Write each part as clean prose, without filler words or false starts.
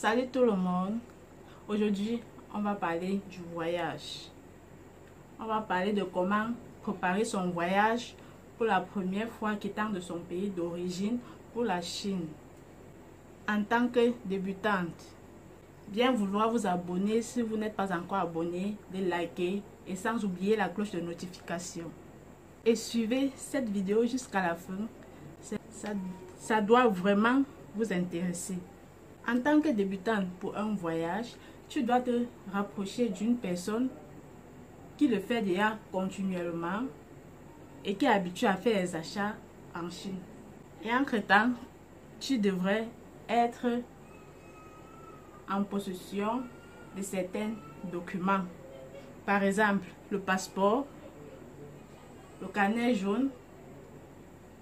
Salut tout le monde. Aujourd'hui, on va parler du voyage. On va parler de comment préparer son voyage pour la première fois quittant de son pays d'origine pour la Chine. En tant que débutante, bien vouloir vous abonner si vous n'êtes pas encore abonné, de liker et sans oublier la cloche de notification. Et suivez cette vidéo jusqu'à la fin. Ça doit vraiment vous intéresser. En tant que débutante pour un voyage, tu dois te rapprocher d'une personne qui le fait déjà continuellement et qui est habituée à faire les achats en Chine. Et entre-temps, tu devrais être en possession de certains documents. Par exemple, le passeport, le carnet jaune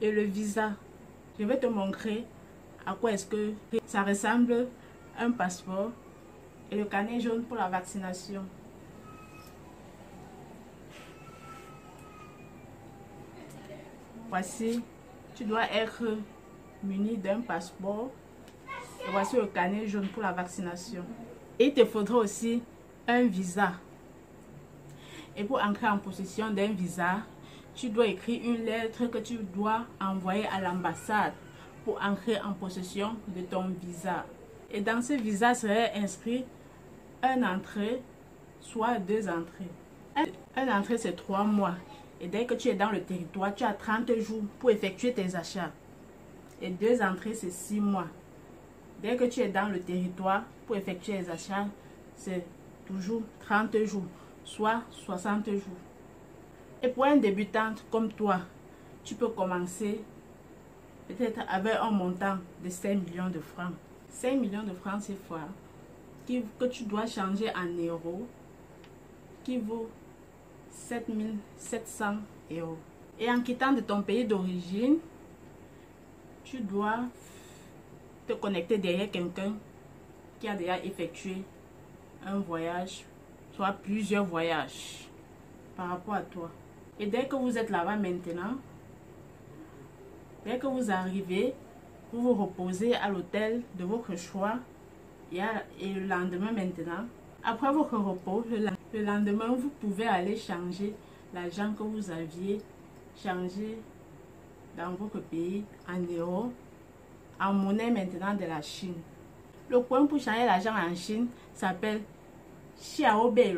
et le visa. Je vais te montrer à quoi est-ce que ça ressemble un passeport et le carnet jaune pour la vaccination. Voici, tu dois être muni d'un passeport et voici le carnet jaune pour la vaccination. Et il te faudra aussi un visa. Et pour entrer en possession d'un visa, tu dois écrire une lettre que tu dois envoyer à l'ambassade pour entrer en possession de ton visa. Et dans ce visa serait inscrit un entrée, soit 2 entrées. Un entrée, c'est 3 mois. Et dès que tu es dans le territoire, tu as 30 jours pour effectuer tes achats. Et 2 entrées, c'est 6 mois. Dès que tu es dans le territoire pour effectuer les achats, c'est toujours 30 jours, soit 60 jours. Et pour un débutante comme toi, tu peux commencer peut-être avec un montant de 5 millions de francs. 5 millions de francs CFA que tu dois changer en euros, qui vaut 7 700 euros. Et en quittant de ton pays d'origine, tu dois te connecter derrière quelqu'un qui a déjà effectué un voyage, soit plusieurs voyages par rapport à toi. Et dès que vous êtes là-bas maintenant, dès que vous arrivez, vous vous reposez à l'hôtel de votre choix et le lendemain maintenant, après votre repos, le lendemain, vous pouvez aller changer l'argent que vous aviez changé dans votre pays en euros, en monnaie maintenant de la Chine. Le coin pour changer l'argent en Chine s'appelle Xiaobei,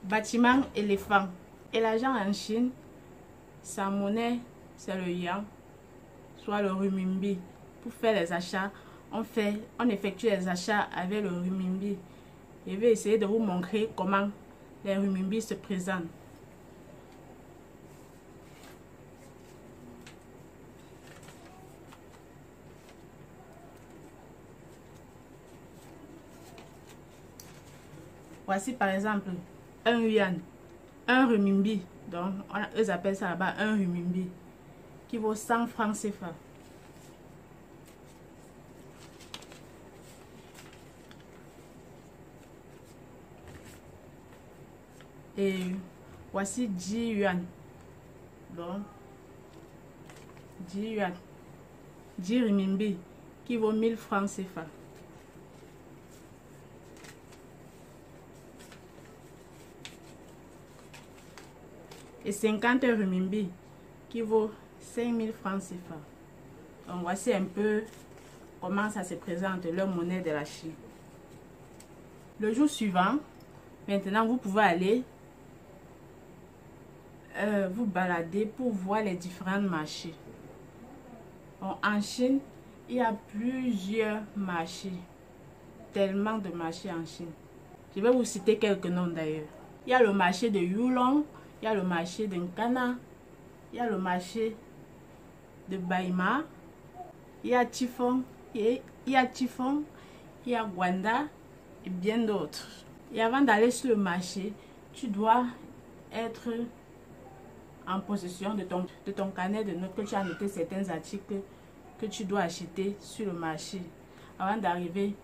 bâtiment éléphant. Et l'argent en Chine, sa monnaie, c'est le yuan, soit le renminbi. Pour faire les achats, on effectue les achats avec le renminbi. Je vais essayer de vous montrer comment les renminbi se présentent. Voici par exemple un yuan, un renminbi, donc eux appellent ça là-bas un renminbi, qui vaut 100 francs CFA. Et voici 10 yuan, donc 10 yuan, 10 renminbi, qui vaut 1000 francs CFA. Et 50 renminbi qui vaut 5000 francs CFA. Donc voici un peu comment ça se présente, leur monnaie de la Chine. Le jour suivant, maintenant vous pouvez aller vous balader pour voir les différents marchés. Donc, en Chine, il y a plusieurs marchés, tellement de marchés en Chine. Je vais vous citer quelques noms d'ailleurs. Il y a le marché de Yulong, il y a le marché de Nkana, il y a le marché de Baima, il y a Tifong, il y a Guanda et bien d'autres. Et avant d'aller sur le marché, tu dois être en possession de ton carnet de notes, que tu as noté certains articles que tu dois acheter sur le marché. Avant d'arriver,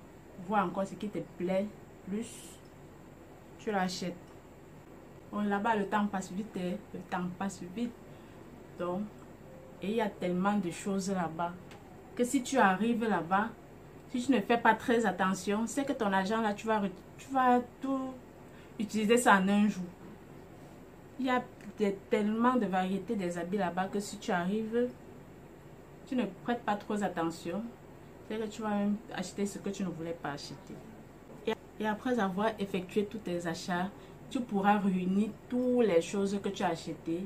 voir encore ce qui te plaît plus, tu l'achètes. Bon, là-bas, le temps passe vite, le temps passe vite. Donc, et il y a tellement de choses là-bas que si tu arrives là-bas, Si tu ne fais pas très attention, c'est que ton argent là, tu vas tout utiliser ça en un jour. Il y a tellement de variétés des habits là-bas que si tu arrives, tu ne prêtes pas trop attention, c'est que tu vas même acheter ce que tu ne voulais pas acheter. Et après avoir effectué tous tes achats, tu pourras réunir toutes les choses que tu as achetées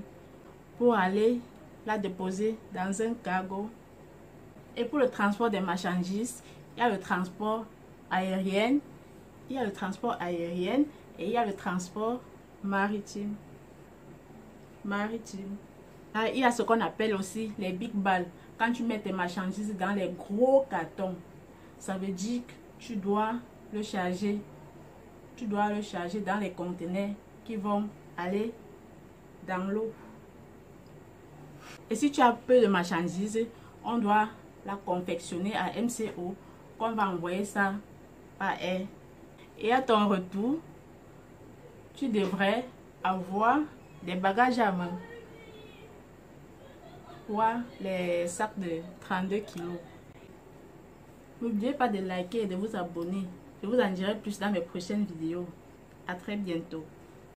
pour aller la déposer dans un cargo. Et pour le transport des marchandises, il y a le transport aérien, et il y a le transport maritime. Ah, il y a ce qu'on appelle aussi les big balles. Quand tu mets tes marchandises dans les gros cartons, ça veut dire que tu dois le charger dans les conteneurs qui vont aller dans l'eau. Et si tu as peu de marchandises, on doit la confectionner à MCO, qu'on va envoyer ça par air. Et à ton retour, tu devrais avoir des bagages à main. Voir les sacs de 32 kilos. N'oubliez pas de liker et de vous abonner. Je vous en dirai plus dans mes prochaines vidéos. À très bientôt.